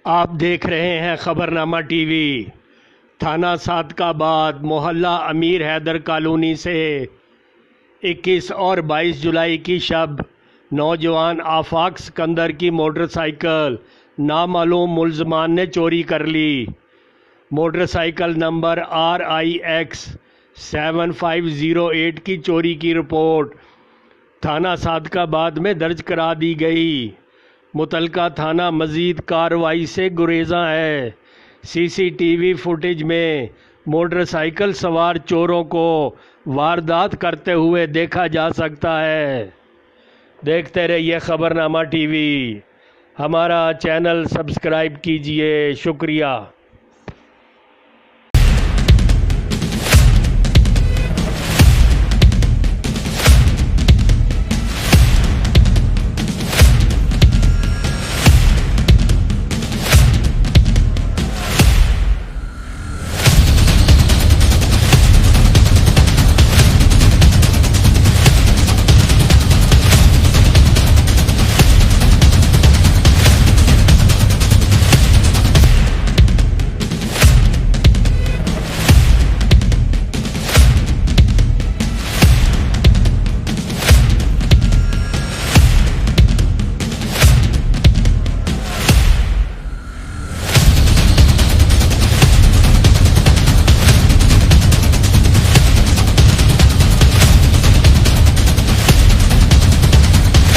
आप देख रहे हैं खबरनामा टीवी। थाना सादकाबाद मोहल्ला अमीर हैदर कॉलोनी से 21 और 22 जुलाई की शब नौजवान आफाक सिकंदर की मोटरसाइकिल नामालूम मुलजमान ने चोरी कर ली। मोटरसाइकिल नंबर RIX 7508 की चोरी की रिपोर्ट थाना सादकाबाद में दर्ज करा दी गई। मुतलका थाना मजीद कार्रवाई से गुरेज़ां है। CCTV फुटेज में मोटरसाइकिल सवार चोरों को वारदात करते हुए देखा जा सकता है। देखते रहिए खबरनामा टीवी। हमारा चैनल सब्सक्राइब कीजिए। शुक्रिया।